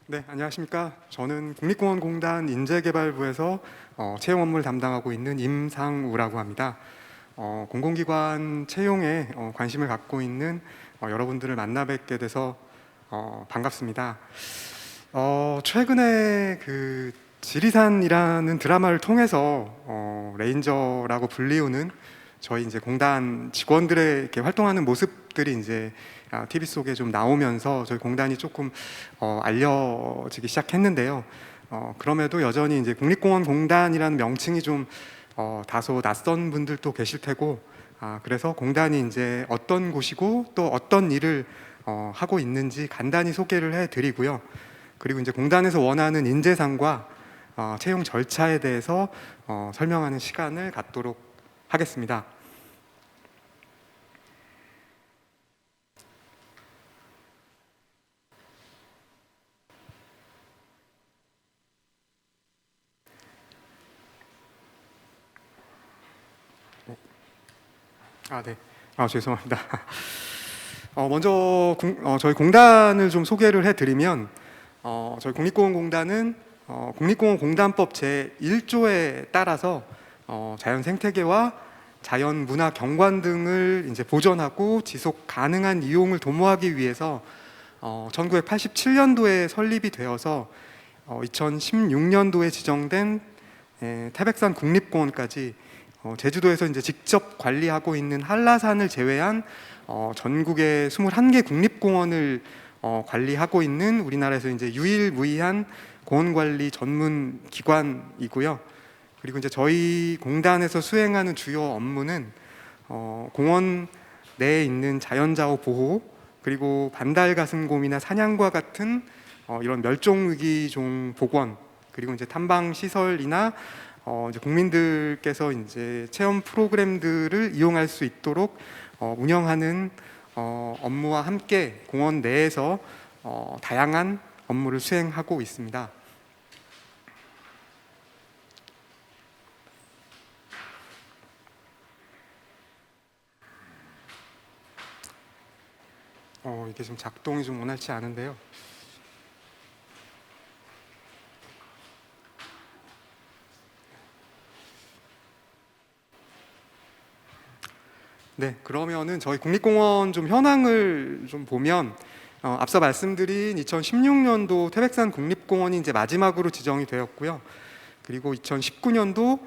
네, 안녕하십니까. 저는 국립공원공단 인재개발부에서 채용 업무를 담당하고 있는 임상우라고 합니다. 공공기관 채용에 관심을 갖고 있는 여러분들을 만나 뵙게 돼서 반갑습니다. 최근에 그 지리산이라는 드라마를 통해서 레인저라고 불리우는 저희 이제 공단 직원들의 이렇게 활동하는 모습들이 이제 TV 속에 좀 나오면서 저희 공단이 조금 알려지기 시작했는데요. 그럼에도 여전히 이제 국립공원공단이라는 명칭이 좀 다소 낯선 분들도 계실 테고, 그래서 공단이 이제 어떤 곳이고 또 어떤 일을 하고 있는지 간단히 소개를 해드리고요. 그리고 이제 공단에서 원하는 인재상과 채용 절차에 대해서 설명하는 시간을 갖도록 하겠습니다. 네. 죄송합니다. 먼저 저희 공단을 좀 소개를 해드리면 저희 국립공원공단은 국립공원공단법 제1조에 따라서 자연 생태계와 자연 문화 경관 등을 이제 보존하고 지속 가능한 이용을 도모하기 위해서 1987년도에 설립이 되어서 2016년도에 지정된 태백산 국립공원까지 제주도에서 이제 직접 관리하고 있는 한라산을 제외한 전국의 21개 국립공원을 관리하고 있는 우리나라에서 이제 유일무이한 공원관리 전문 기관이고요. 그리고 이제 저희 공단에서 수행하는 주요 업무는 공원 내에 있는 자연자원 보호, 그리고 반달가슴곰이나 사냥과 같은 이런 멸종위기종 복원, 그리고 이제 탐방 시설이나 이제 국민들께서 이제 체험 프로그램들을 이용할 수 있도록 운영하는 업무와 함께 공원 내에서 다양한 업무를 수행하고 있습니다. 이게 좀 작동이 좀 원활치 않은데요. 네, 그러면은 저희 국립공원 좀 현황을 좀 보면 앞서 말씀드린 2016년도 태백산 국립공원이 이제 마지막으로 지정이 되었고요. 그리고 2019년도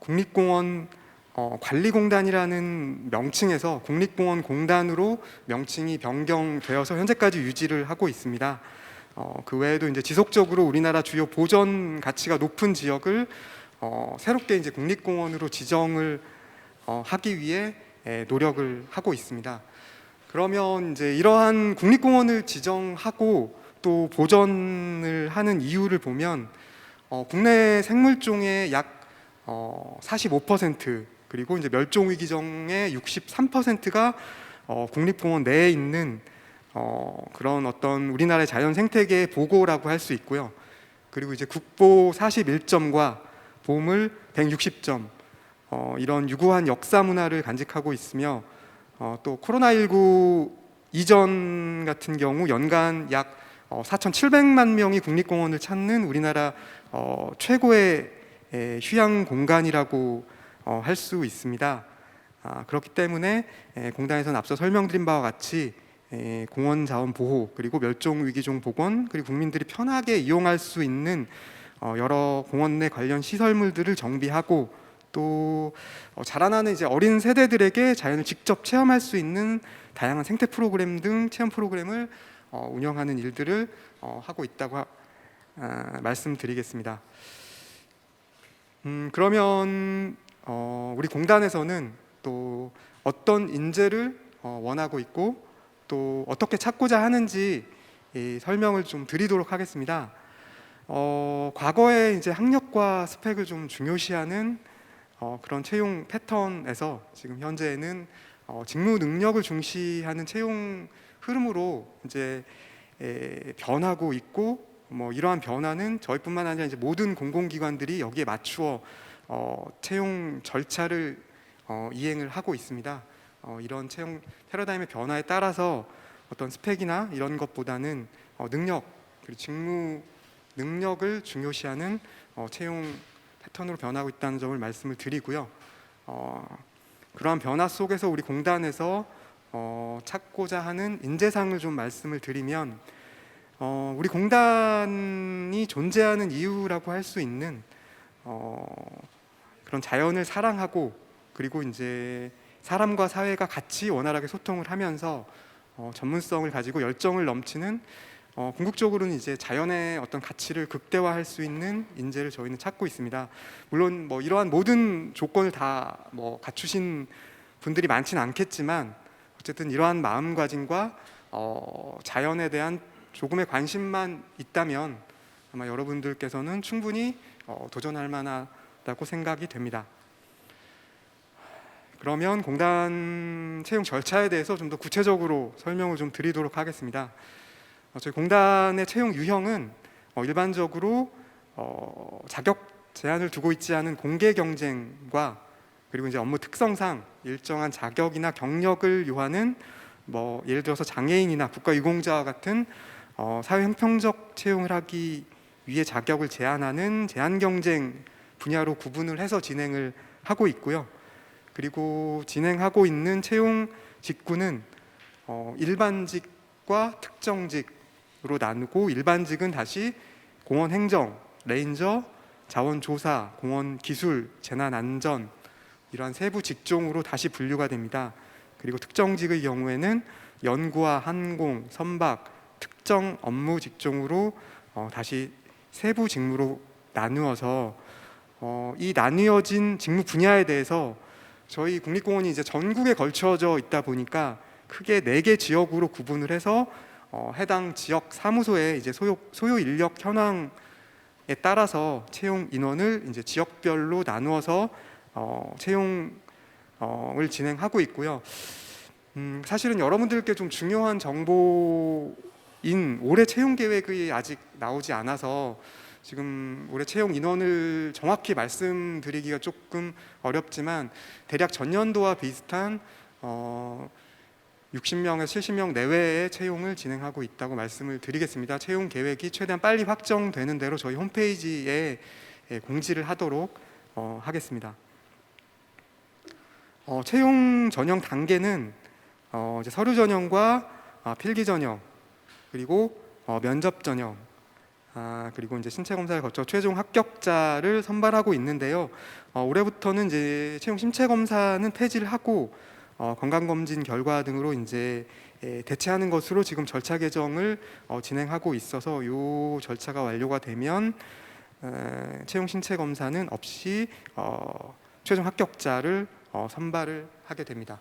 국립공원 관리공단이라는 명칭에서 국립공원공단으로 명칭이 변경되어서 현재까지 유지를 하고 있습니다. 그 외에도 이제 지속적으로 우리나라 주요 보전 가치가 높은 지역을 새롭게 이제 국립공원으로 지정을 하기 위해 노력을 하고 있습니다. 그러면 이제 이러한 국립공원을 지정하고 또 보전을 하는 이유를 보면 국내 생물종의 약 45%, 그리고 이제 멸종위기종의 63%가 국립공원 내에 있는 그런 어떤 우리나라의 자연 생태계 보고라고 할 수 있고요. 그리고 이제 국보 41점과 보물 160점, 이런 유구한 역사 문화를 간직하고 있으며 또 코로나19 이전 같은 경우 연간 약 4,700만 명이 국립공원을 찾는 우리나라 최고의 휴양 공간이라고 할 수 있습니다. 그렇기 때문에 공단에서는 앞서 설명드린 바와 같이 공원 자원 보호, 그리고 멸종 위기종 복원, 그리고 국민들이 편하게 이용할 수 있는 여러 공원 내 관련 시설물들을 정비하고 또 자라나는 이제 어린 세대들에게 자연을 직접 체험할 수 있는 다양한 생태 프로그램 등 체험 프로그램을 운영하는 일들을 하고 있다고 말씀드리겠습니다. 그러면 우리 공단에서는 또 어떤 인재를 원하고 있고 또 어떻게 찾고자 하는지 설명을 좀 드리도록 하겠습니다. 과거에 이제 학력과 스펙을 좀 중요시하는 그런 채용 패턴에서 지금 현재는 직무 능력을 중시하는 채용 흐름으로 이제 변하고 있고, 뭐 이러한 변화는 저희뿐만 아니라 이제 모든 공공기관들이 여기에 맞추어 채용 절차를 이행을 하고 있습니다. 이런 채용 패러다임의 변화에 따라서 어떤 스펙이나 이런 것보다는 능력, 그리고 직무 능력을 중요시하는 채용 패턴으로 변하고 있다는 점을 말씀을 드리고요. 그러한 변화 속에서 우리 공단에서 찾고자 하는 인재상을 좀 말씀을 드리면, 우리 공단이 존재하는 이유라고 할 수 있는 그런 자연을 사랑하고, 그리고 이제 사람과 사회가 같이 원활하게 소통을 하면서 전문성을 가지고 열정을 넘치는, 궁극적으로는 이제 자연의 어떤 가치를 극대화할 수 있는 인재를 저희는 찾고 있습니다. 물론 뭐 이러한 모든 조건을 다 뭐 갖추신 분들이 많지는 않겠지만, 어쨌든 이러한 마음가짐과 자연에 대한 조금의 관심만 있다면 아마 여러분들께서는 충분히 도전할 만하다고 생각이 됩니다. 그러면 공단 채용 절차에 대해서 좀 더 구체적으로 설명을 좀 드리도록 하겠습니다. 저희 공단의 채용 유형은 일반적으로 자격 제한을 두고 있지 않은 공개 경쟁과, 그리고 이제 업무 특성상 일정한 자격이나 경력을 요하는, 뭐 예를 들어서 장애인이나 국가유공자와 같은 사회 형평적 채용을 하기 위해 자격을 제한하는 제한 경쟁 분야로 구분을 해서 진행을 하고 있고요. 그리고 진행하고 있는 채용 직군은 일반직과 특정직으로 나누고, 일반직은 다시 공원행정, 레인저, 자원조사, 공원기술, 재난안전, 이러한 세부 직종으로 다시 분류가 됩니다. 그리고 특정직의 경우에는 연구와 항공, 선박, 특정 업무 직종으로 다시 세부 직무로 나누어서, 이 나뉘어진 직무 분야에 대해서 저희 국립공원이 이제 전국에 걸쳐져 있다 보니까 크게 4개 지역으로 구분을 해서 해당 지역 사무소의 이제 소요 인력 현황에 따라서 채용 인원을 이제 지역별로 나누어서 채용을 진행하고 있고요. 사실은 여러분들께 좀 중요한 정보인 올해 채용 계획이 아직 나오지 않아서 지금 올해 채용 인원을 정확히 말씀드리기가 조금 어렵지만, 대략 전년도와 비슷한 60명에서 70명 내외의 채용을 진행하고 있다고 말씀을 드리겠습니다. 채용 계획이 최대한 빨리 확정되는 대로 저희 홈페이지에 공지를 하도록 하겠습니다. 채용 전형 단계는 이제 서류 전형과 필기 전형, 그리고 면접 전형, 그리고 이제 신체 검사를 거쳐 최종 합격자를 선발하고 있는데요. 올해부터는 이제 채용 신체 검사는 폐지를 하고 건강검진 결과 등으로 이제 대체하는 것으로 지금 절차 개정을 진행하고 있어서, 이 절차가 완료가 되면 채용 신체 검사는 없이 최종 합격자를 선발을 하게 됩니다.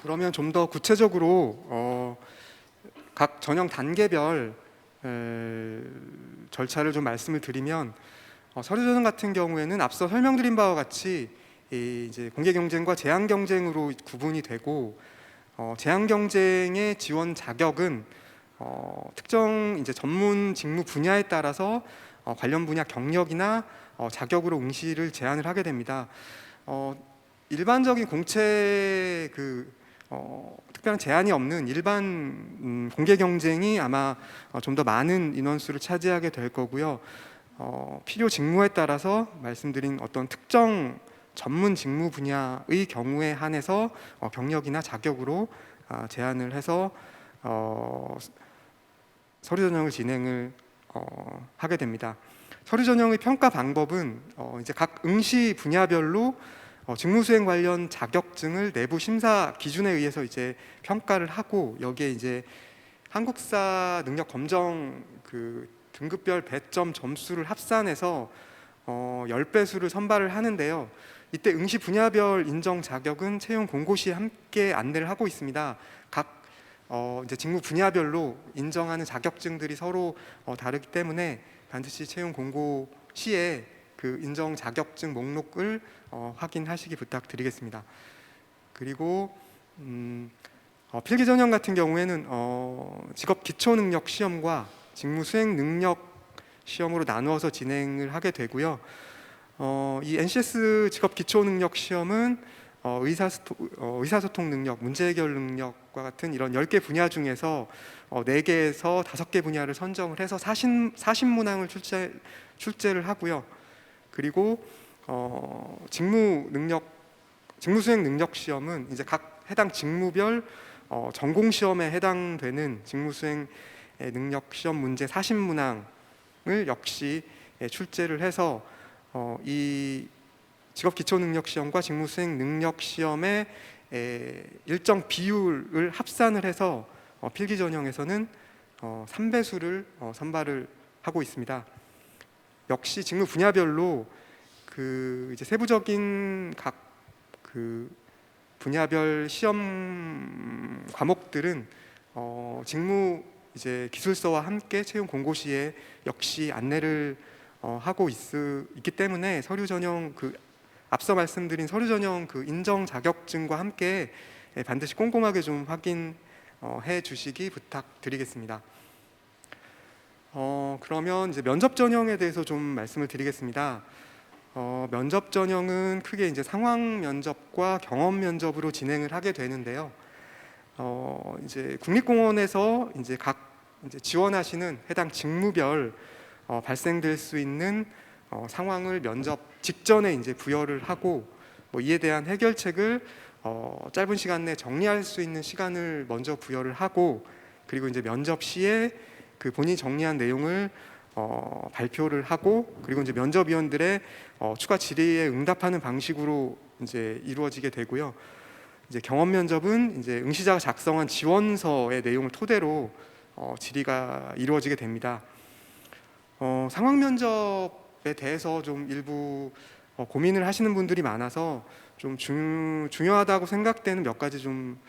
그러면 좀 더 구체적으로 각 전형 단계별 절차를 좀 말씀을 드리면, 서류 전형 같은 경우에는 앞서 설명드린 바와 같이 이제 공개 경쟁과 제한 경쟁으로 구분이 되고, 제한 경쟁의 지원 자격은 특정 이제 전문 직무 분야에 따라서 관련 분야 경력이나 자격으로 응시를 제한을 하게 됩니다. 일반적인 공채 특별한 제한이 없는 일반 공개 경쟁이 아마 좀 더 많은 인원수를 차지하게 될 거고요. 필요 직무에 따라서 말씀드린 어떤 특정 전문 직무 분야의 경우에 한해서 경력이나 자격으로 제한을 해서 서류 전형을 진행을 하게 됩니다. 서류 전형의 평가 방법은 이제 각 응시 분야별로 직무 수행 관련 자격증을 내부 심사 기준에 의해서 이제 평가를 하고, 여기에 이제 한국사 능력 검정 그 등급별 배점 점수를 합산해서 10배수를 선발을 하는데요. 이때 응시 분야별 인정 자격은 채용 공고 시에 함께 안내를 하고 있습니다. 각 이제 직무 분야별로 인정하는 자격증들이 서로 다르기 때문에 반드시 채용 공고 시에 그 인정 자격증 목록을 확인하시기 부탁드리겠습니다. 그리고 필기 전형 같은 경우에는 직업 기초 능력 시험과 직무 수행 능력 시험으로 나누어서 진행을 하게 되고요. 이 NCS 직업 기초 능력 시험은 의사소통 능력, 문제 해결 능력 면접과 같은 이런 10개 분야 중에서 4개에서 5개 분야를 선정을 해서 사신문항을 출제를 하고요. 그리고 직무수행 능력 시험은 이제 각 해당 직무별 전공 시험에 해당되는 직무수행 능력 시험 문제 사신문항을 역시 출제를 해서 이 직업 기초 능력 시험과 직무수행 능력 시험의 일정 비율을 합산을 해서 필기 전형에서는 3배수를 선발을 하고 있습니다. 역시 직무 분야별로 그 이제 세부적인 각 그 분야별 시험 과목들은 직무 이제 기술서와 함께 채용 공고 시에 역시 안내를 하고 있기 때문에 서류 전형 앞서 말씀드린 서류 전형 인정 자격증과 함께 반드시 꼼꼼하게 좀 확인해 주시기 부탁드리겠습니다. 그러면 이제 면접 전형에 대해서 좀 말씀을 드리겠습니다. 면접 전형은 크게 이제 상황 면접과 경험 면접으로 진행을 하게 되는데요. 이제 국립공원에서 이제 이제 지원하시는 해당 직무별 발생될 수 있는 상황을 면접 직전에 이제 부여를 하고 이에 대한 해결책을 짧은 시간 내에 정리할 수 있는 시간을 먼저 부여를 하고, 그리고 이제 면접 시에 그 본인이 정리한 내용을 발표를 하고, 그리고 이제 면접위원들의 추가 질의에 응답하는 방식으로 이제 이루어지게 되고요. 이제 경험 면접은 이제 응시자가 작성한 지원서의 내용을 토대로 질의가 이루어지게 됩니다. 상황 면접에 대해서 좀 일부 고민을 하시는 분들이 많아서 좀 중요하다고 생각되는 몇 가지 좀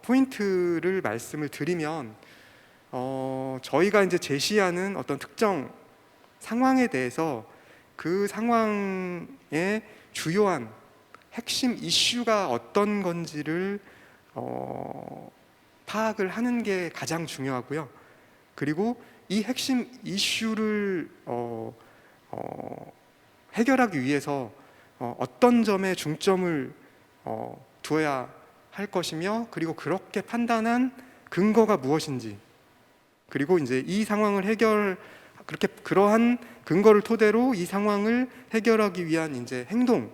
포인트를 말씀을 드리면, 저희가 이제 제시하는 어떤 특정 상황에 대해서 그 상황의 주요한 핵심 이슈가 어떤 건지를 파악을 하는 게 가장 중요하고요. 그리고 이 핵심 이슈를 해결하기 위해서 어떤 점에 중점을 두어야 할 것이며, 그리고 그렇게 판단한 근거가 무엇인지, 그리고 이제 이 상황을 그러한 근거를 토대로 이 상황을 해결하기 위한 이제 행동,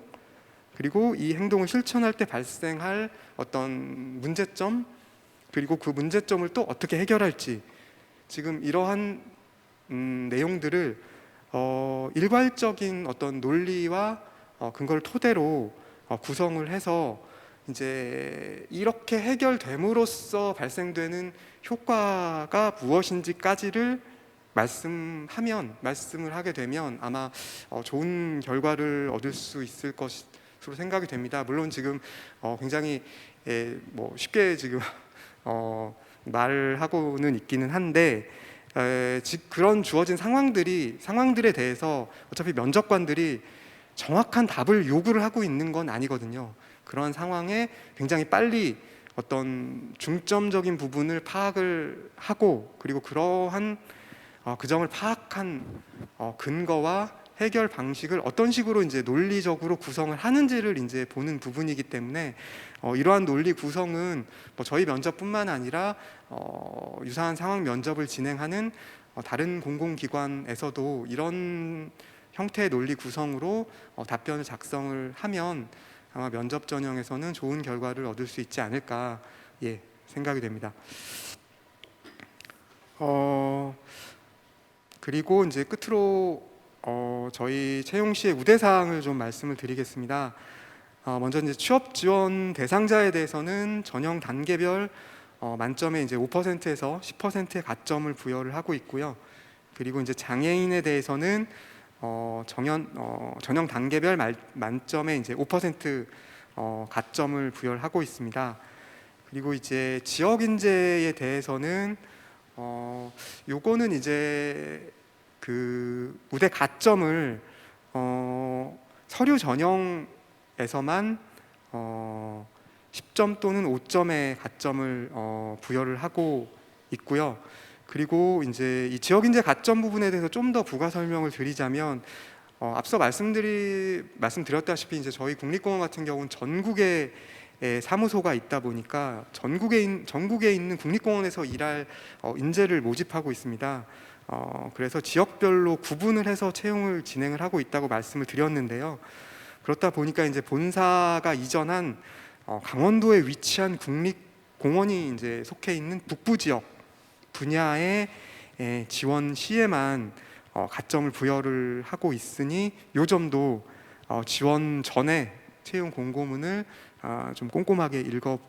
그리고 이 행동을 실천할 때 발생할 어떤 문제점, 그리고 그 문제점을 또 어떻게 해결할지, 지금 이러한 내용들을 일괄적인 어떤 논리와 근거를 토대로 구성을 해서 이제 이렇게 해결됨으로써 발생되는 효과가 무엇인지까지를 말씀을 하게 되면 아마 좋은 결과를 얻을 수 있을 것으로 생각이 됩니다. 물론 지금 굉장히 쉽게 지금 말을 하고는 있기는 한데, 그런 주어진 상황들에 대해서 어차피 면접관들이 정확한 답을 요구를 하고 있는 건 아니거든요. 그런 상황에 굉장히 빨리 어떤 중점적인 부분을 파악을 하고, 그리고 그러한 그 점을 파악한 근거와 해결 방식을 어떤 식으로 이제 논리적으로 구성을 하는지를 이제 보는 부분이기 때문에 이러한 논리 구성은 저희 면접뿐만 아니라 유사한 상황 면접을 진행하는 다른 공공기관에서도 이런 형태의 논리 구성으로 답변을 작성을 하면 아마 면접 전형에서는 좋은 결과를 얻을 수 있지 않을까 생각이 됩니다. 그리고 이제 끝으로 저희 채용 시의 우대사항을 좀 말씀을 드리겠습니다. 먼저 이제 취업 지원 대상자에 대해서는 전형 단계별 만점에 이제 5%에서 10%의 가점을 부여를 하고 있고요. 그리고 이제 장애인에 대해서는 전형 단계별 만점에 이제 5% 가점을 부여를 하고 있습니다. 그리고 이제 지역 인재에 대해서는 요거는 이제 그 우대 가점을 서류 전형에서만 10점 또는 5점의 가점을 부여를 하고 있고요. 그리고 이제 이 지역 인재 가점 부분에 대해서 좀 더 부가 설명을 드리자면, 앞서 말씀드렸다시피 이제 저희 국립공원 같은 경우는 전국에 사무소가 있다 보니까 전국에 있는 국립공원에서 일할 인재를 모집하고 있습니다. 그래서 지역별로 구분을 해서 채용을 진행을 하고 있다고 말씀을 드렸는데요. 그렇다 보니까 이제 본사가 이전한 강원도에 위치한 국립공원이 이제 속해 있는 북부 지역 분야의 지원 시에만 가점을 부여를 하고 있으니 요 점도 지원 전에 채용 공고문을 좀 꼼꼼하게 읽어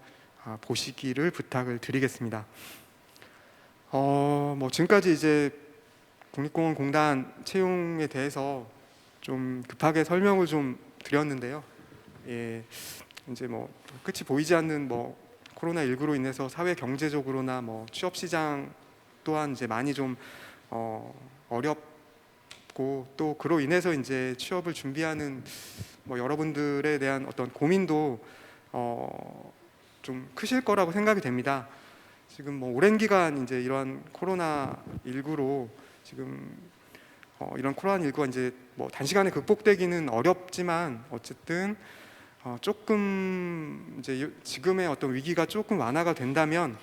보시기를 부탁을 드리겠습니다. 뭐 지금까지 이제 국립공원공단 채용에 대해서 좀 급하게 설명을 좀 드렸는데요. 이제 뭐 끝이 보이지 않는 뭐 코로나19로 인해서 사회 경제적으로나 뭐 취업 시장 또한 이제 많이 좀 어렵고 또 그로 인해서 이제 취업을 준비하는 뭐 여러분들에 대한 어떤 고민도 좀 크실 거라고 생각이 됩니다. 지금 뭐 오랜 기간 이제 이런 코로나19로 지금 이런 코로나19가 이제 뭐 단시간에 극복되기는 어렵지만 어쨌든 조금 이제 지금의 어떤 위기가 조금 완화가 된다면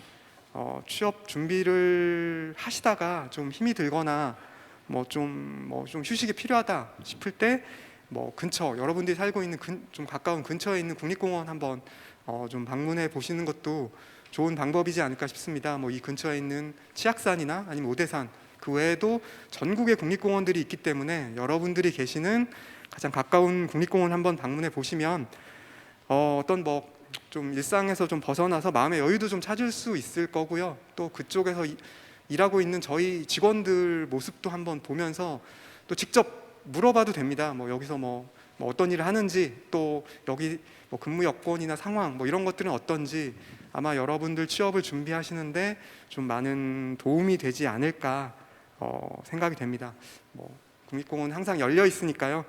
취업 준비를 하시다가 좀 힘이 들거나 뭐 좀 휴식이 필요하다 싶을 때 뭐 근처 여러분들이 살고 있는 좀 가까운 근처에 있는 국립공원 한번 좀 방문해 보시는 것도 좋은 방법이지 않을까 싶습니다. 뭐 이 근처에 있는 치악산이나 아니면 오대산 그 외에도 전국의 국립공원들이 있기 때문에 여러분들이 계시는 가장 가까운 국립공원 한번 방문해 보시면 어떤 뭐 좀 일상에서 좀 벗어나서 마음의 여유도 좀 찾을 수 있을 거고요. 또 그쪽에서 일하고 있는 저희 직원들 모습도 한번 보면서 또 직접 물어봐도 됩니다. 뭐 여기서 뭐 어떤 일을 하는지 또 여기 뭐 근무 여건이나 상황 뭐 이런 것들은 어떤지 아마 여러분들 취업을 준비하시는데 좀 많은 도움이 되지 않을까 생각이 됩니다. 뭐 국립공원 항상 열려 있으니까요.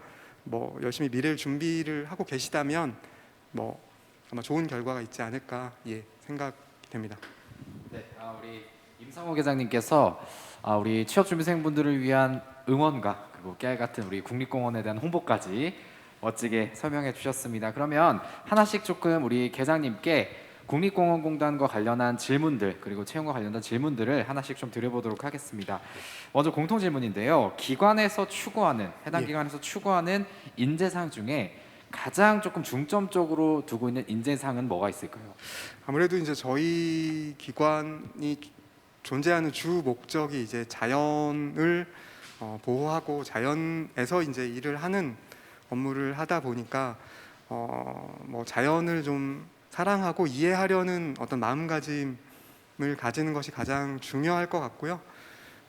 뭐 열심히 미래를 준비를 하고 계시다면 뭐 아마 좋은 결과가 있지 않을까 생각이 됩니다. 네, 우리 임상호 계장님께서 우리 취업준비생분들을 위한 응원과 그리고 깨알 같은 우리 국립공원에 대한 홍보까지 멋지게 설명해 주셨습니다. 그러면 하나씩 조금 우리 계장님께 국립공원공단과 관련한 질문들 그리고 채용과 관련된 질문들을 하나씩 좀 드려보도록 하겠습니다. 먼저 공통 질문인데요. 기관에서 추구하는 해당 기관에서 추구하는 인재상 중에 가장 조금 중점적으로 두고 있는 인재상은 뭐가 있을까요? 아무래도 이제 저희 기관이 존재하는 주 목적이 이제 자연을 보호하고 자연에서 이제 일을 하는 업무를 하다 보니까 뭐 자연을 좀 사랑하고 이해하려는 어떤 마음가짐을 가지는 것이 가장 중요할 것 같고요.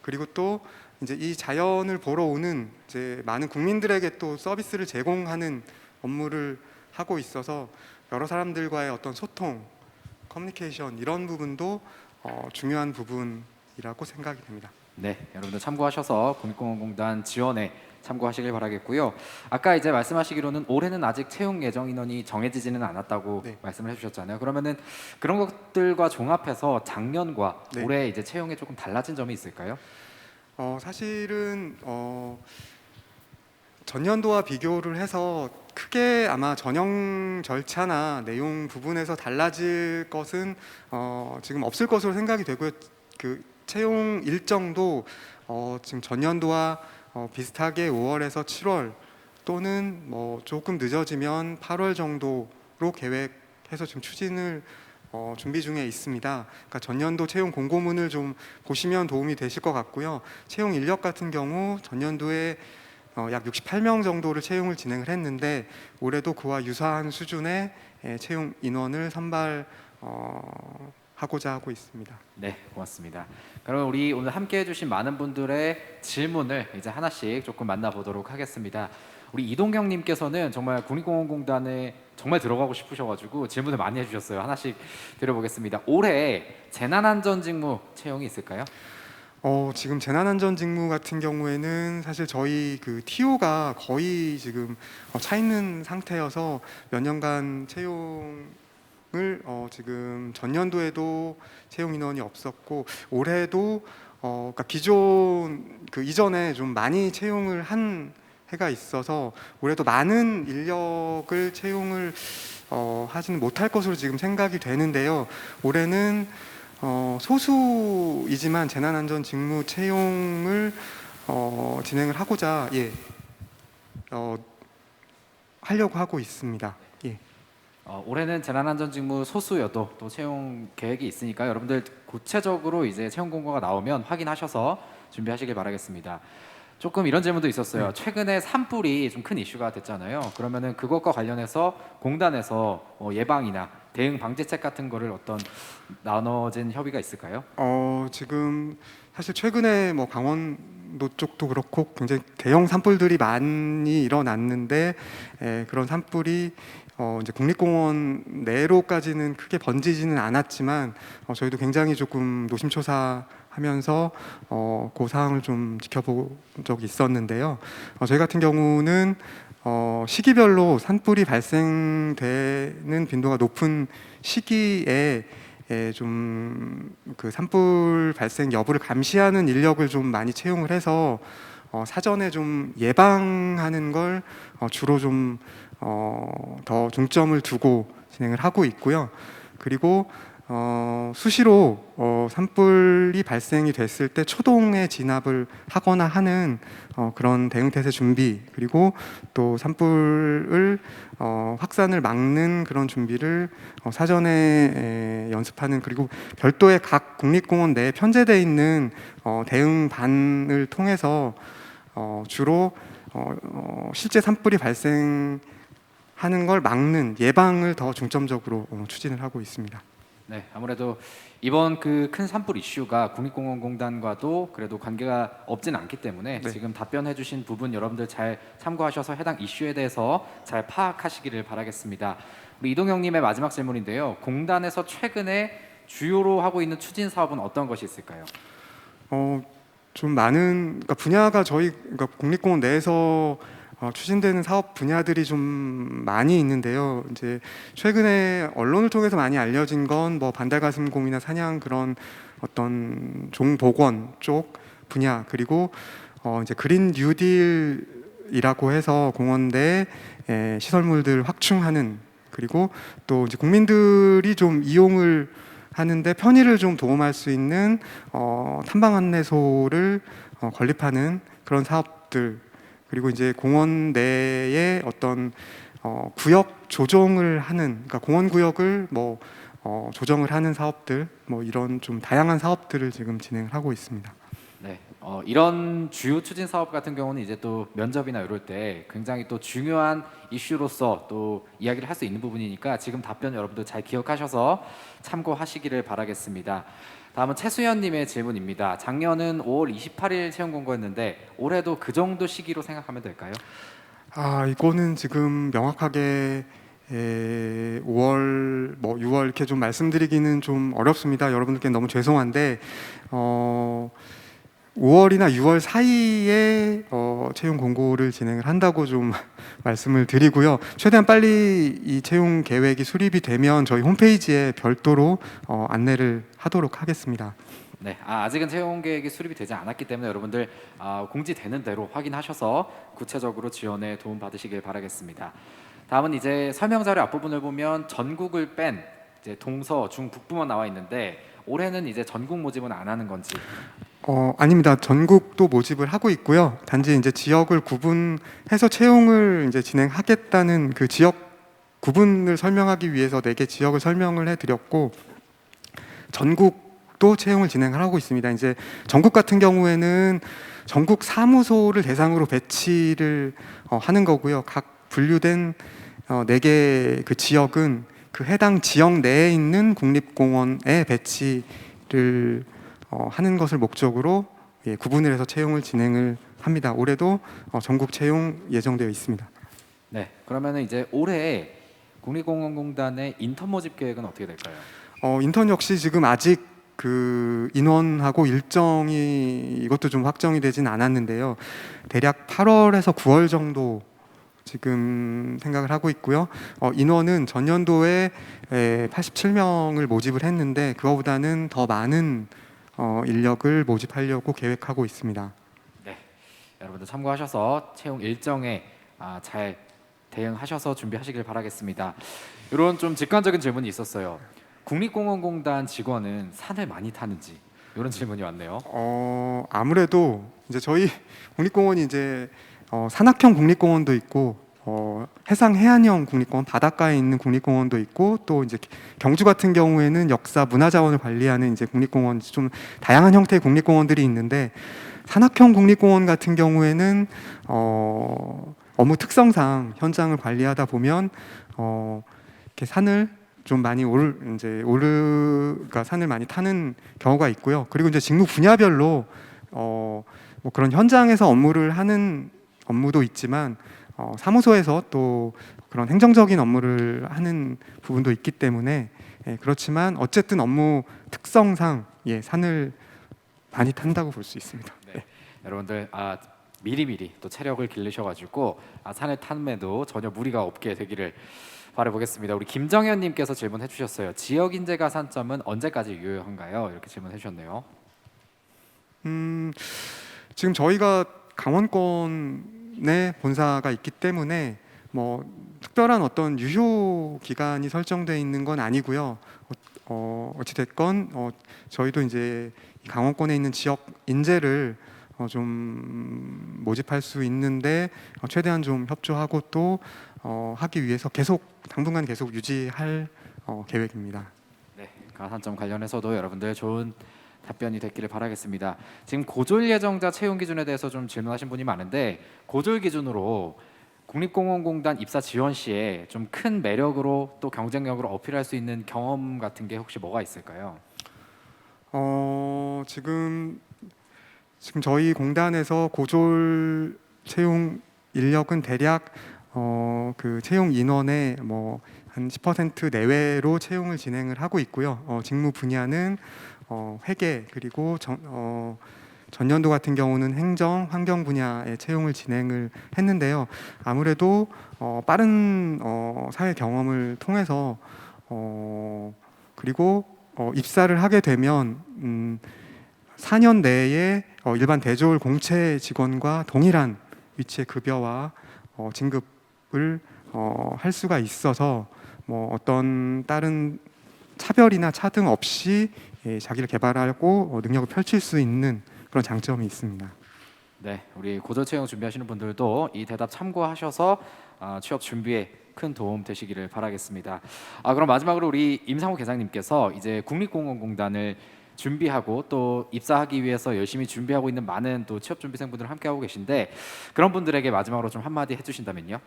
그리고 또 이제 이 자연을 보러 오는 이제 많은 국민들에게 또 서비스를 제공하는 업무를 하고 있어서 여러 사람들과의 어떤 소통, 커뮤니케이션 이런 부분도 중요한 부분이라고 생각이 됩니다. 네, 여러분들 참고하셔서 국립공원공단 지원에 참고하시길 바라겠고요. 아까 이제 말씀하시기로는 올해는 아직 채용 예정 인원이 정해지지는 않았다고 말씀을 해주셨잖아요. 그러면은 그런 것들과 종합해서 작년과 올해 이제 채용에 조금 달라진 점이 있을까요? 사실은 전년도와 비교를 해서 크게 아마 전형 절차나 내용 부분에서 달라질 것은 지금 없을 것으로 생각이 되고요. 그 채용 일정도 지금 전년도와 비슷하게 5월에서 7월 또는 뭐 조금 늦어지면 8월 정도로 계획해서 지금 추진을 준비 중에 있습니다. 그러니까 전년도 채용 공고문을 좀 보시면 도움이 되실 것 같고요. 채용 인력 같은 경우 전년도에 약 68명 정도를 채용을 진행을 했는데 올해도 그와 유사한 수준의 채용 인원을 선발하고자 하고 있습니다. 네, 고맙습니다. 그럼 우리 오늘 함께해 주신 많은 분들의 질문을 이제 하나씩 조금 만나보도록 하겠습니다. 우리 이동경님께서는 정말 국립공원공단에 정말 들어가고 싶으셔가지고 질문을 많이 해주셨어요. 하나씩 드려보겠습니다. 올해 재난안전직무 채용이 있을까요? 지금 재난안전 직무 같은 경우에는 사실 저희 그 TO가 거의 지금 차 있는 상태여서 몇 년간 채용을 지금 전년도에도 채용 인원이 없었고 올해도 그러니까 기존 그 이전에 좀 많이 채용을 한 해가 있어서 올해도 많은 인력을 채용을 하지는 못할 것으로 지금 생각이 되는데요. 올해는 소수이지만 재난안전 직무 채용을 진행을 하고자 하려고 하고 있습니다. 예. 올해는 재난안전직무 소수여도 또 채용 계획이 있으니까 여러분들 구체적으로 이제 채용 공고가 나오면 확인하셔서 준비하시길 바라겠습니다. 조금 이런 질문도 있었어요. 최근에 산불이 좀 큰 이슈가 됐잖아요. 그러면은 그것과 관련해서 공단에서 예방이나 대응 방지책 같은 거를 어떤 나눠진 협의가 있을까요? 지금 사실 최근에 뭐 강원도 쪽도 그렇고 굉장히 대형 산불들이 많이 일어났는데 그런 산불이 이제 국립공원 내로까지는 크게 번지지는 않았지만 저희도 굉장히 조금 노심초사하면서 그 사항을 좀 지켜본 적이 있었는데요. 저희 같은 경우는 시기별로 산불이 발생되는 빈도가 높은 시기에 좀 그 산불 발생 여부를 감시하는 인력을 좀 많이 채용을 해서 사전에 좀 예방하는 걸 주로 좀 더 중점을 두고 진행을 하고 있고요. 그리고 수시로 산불이 발생이 됐을 때 초동에 진압을 하거나 하는 그런 대응태세 준비, 그리고 또 산불을 확산을 막는 그런 준비를 사전에 연습하는, 그리고 별도의 각 국립공원 내에 편제되어 있는 대응반을 통해서 주로 실제 산불이 발생하는 걸 막는 예방을 더 중점적으로 추진을 하고 있습니다. 네, 아무래도 이번 그 큰 산불 이슈가 국립공원공단과도 그래도 관계가 없진 않기 때문에 네. 지금 답변해주신 부분 여러분들 잘 참고하셔서 해당 이슈에 대해서 잘 파악하시기를 바라겠습니다. 우리 이동영님의 마지막 질문인데요. 공단에서 최근에 주요로 하고 있는 추진 사업은 어떤 것이 있을까요? 좀 많은, 그러니까 분야가 그러니까 국립공원 내에서 추진되는 사업 분야들이 좀 많이 있는데요. 이제 최근에 언론을 통해서 많이 알려진 건 뭐 반달가슴곰이나 사냥 그런 어떤 종복원 쪽 분야, 그리고 이제 그린 뉴딜이라고 해서 공원 내 시설물들 확충하는, 그리고 또 이제 국민들이 좀 이용을 하는데 편의를 좀 도움할 수 있는 탐방 안내소를 건립하는 그런 사업들, 그리고 이제 공원 내에 어떤 구역 조정을 하는, 그러니까 공원 구역을 뭐 조정을 하는 사업들, 뭐 이런 좀 다양한 사업들을 지금 진행을 하고 있습니다. 네, 이런 주요 추진 사업 같은 경우는 이제 또 면접이나 이럴 때 굉장히 또 중요한 이슈로서 또 이야기를 할 수 있는 부분이니까 지금 답변 여러분들 잘 기억하셔서 참고하시기를 바라겠습니다. 다음은 최수연님의 질문입니다. 작년은 5월 28일 채용 공고였는데 올해도 그 정도 시기로 생각하면 될까요? 이거는 지금 명확하게 5월, 뭐 6월 이렇게 좀 말씀드리기는 좀 어렵습니다. 여러분들께 너무 죄송한데 5월이나 6월 사이에 채용 공고를 진행을 한다고 좀 말씀을 드리고요. 최대한 빨리 이 채용 계획이 수립이 되면 저희 홈페이지에 별도로 안내를 하도록 하겠습니다. 네, 아직은 채용 계획이 수립이 되지 않았기 때문에 여러분들 공지되는 대로 확인하셔서 구체적으로 지원에 도움 받으시길 바라겠습니다. 다음은 이제 설명 자료 앞부분을 보면 전국을 뺀 이제 동서 중 북부만 나와 있는데 올해는 이제 전국 모집은 안 하는 건지. 아닙니다. 전국도 모집을 하고 있고요. 단지 이제 지역을 구분해서 채용을 이제 진행하겠다는 그 지역 구분을 설명하기 위해서 4개 지역을 설명을 해드렸고, 전국도 채용을 진행을 하고 있습니다. 이제 전국 같은 경우에는 전국 사무소를 대상으로 배치를 하는 거고요. 각 분류된 4개 그 지역은 그 해당 지역 내에 있는 국립공원에 배치를 하는 것을 목적으로 구분을 해서 채용을 진행을 합니다. 올해도 전국 채용 예정되어 있습니다. 네, 그러면은 이제 올해 국립공원공단의 인턴 모집 계획은 어떻게 될까요? 인턴 역시 지금 아직 그 인원하고 일정이 이것도 좀 확정이 되진 않았는데요. 대략 8월에서 9월 정도 지금 생각을 하고 있고요. 인원은 전년도에 87명을 모집을 했는데 그거보다는 더 많은 인력을 모집하려고 계획하고 있습니다. 네, 여러분들 참고하셔서 채용 일정에 잘 대응하셔서 준비하시길 바라겠습니다. 이런 좀 직관적인 질문이 있었어요. 국립공원공단 직원은 산을 많이 타는지 이런 질문이 왔네요. 아무래도 이제 저희 국립공원이 이제 산악형 국립공원도 있고 해상 해안형 국립공원 바닷가에 있는 국립공원도 있고 또 이제 경주 같은 경우에는 역사 문화자원을 관리하는 이제 국립공원 좀 다양한 형태의 국립공원들이 있는데 산악형 국립공원 같은 경우에는 업무 특성상 현장을 관리하다 보면 이렇게 산을 좀 많이 그러니까 산을 많이 타는 경우가 있고요. 그리고 이제 직무 분야별로 뭐 그런 현장에서 업무를 하는 업무도 있지만 사무소에서 또 그런 행정적인 업무를 하는 부분도 있기 때문에 그렇지만 어쨌든 업무 특성상 산을 많이 탄다고 볼 수 있습니다. 네. 여러분들 미리미리 또 체력을 기르셔가지고 산을 탐에도 전혀 무리가 없게 되기를 바라보겠습니다. 우리 김정현님께서 질문해 주셨어요. 지역 인재 가산점은 언제까지 유효한가요? 이렇게 질문해 주셨네요. 지금 저희가 강원권에 본사가 있기 때문에 뭐 특별한 어떤 유효 기간이 설정되어 있는 건 아니고요. 어찌 됐건 저희도 이제 강원권에 있는 지역 인재를 좀 모집할 수 있는데 최대한 좀 협조하고 또 하기 위해서 당분간 계속 유지할 계획입니다. 네, 가산점 관련해서도 여러분들 좋은 답변이 됐기를 바라겠습니다. 지금 고졸 예정자 채용 기준에 대해서 좀 질문하신 분이 많은데 고졸 기준으로 국립공원공단 입사 지원 시에 좀 큰 매력으로 또 경쟁력으로 어필할 수 있는 경험 같은 게 혹시 뭐가 있을까요? 지금 저희 공단에서 고졸 채용 인력은 대략 그 채용 인원의 뭐 한 10% 내외로 채용을 진행을 하고 있고요. 직무 분야는 회계 그리고 전년도 같은 경우는 행정, 환경 분야의 채용을 진행을 했는데요. 아무래도 빠른 사회 경험을 통해서 그리고 입사를 하게 되면 4년 내에 일반 대졸 공채 직원과 동일한 위치의 급여와 진급을 할 수가 있어서 뭐 어떤 다른 차별이나 차등 없이 자기를 개발하고 능력을 펼칠 수 있는 그런 장점이 있습니다. 네, 우리 고졸 채용 준비하시는 분들도 이 대답 참고하셔서 취업 준비에 큰 도움 되시기를 바라겠습니다. 그럼 마지막으로 우리 임상호 계장님께서 이제 국립공원공단을 준비하고 또 입사하기 위해서 열심히 준비하고 있는 많은 또 취업 준비생분들 함께하고 계신데 그런 분들에게 마지막으로 좀 한마디 해주신다면요?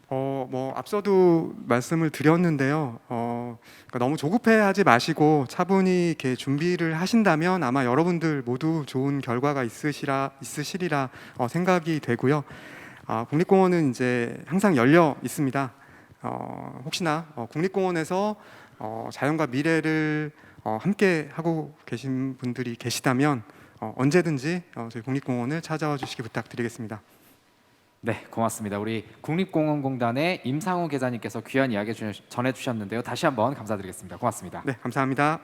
뭐 앞서도 말씀을 드렸는데요. 그러니까 너무 조급해하지 마시고 차분히 이렇게 준비를 하신다면 아마 여러분들 모두 좋은 결과가 있으시리라 생각이 되고요. 국립공원은 이제 항상 열려 있습니다. 혹시나 국립공원에서 자연과 미래를 함께 하고 계신 분들이 계시다면 언제든지 저희 국립공원을 찾아와 주시기 부탁드리겠습니다. 네, 고맙습니다. 우리 국립공원공단의 임상호 계장님께서 귀한 이야기 전해주셨는데요. 다시 한번 감사드리겠습니다. 고맙습니다. 네, 감사합니다.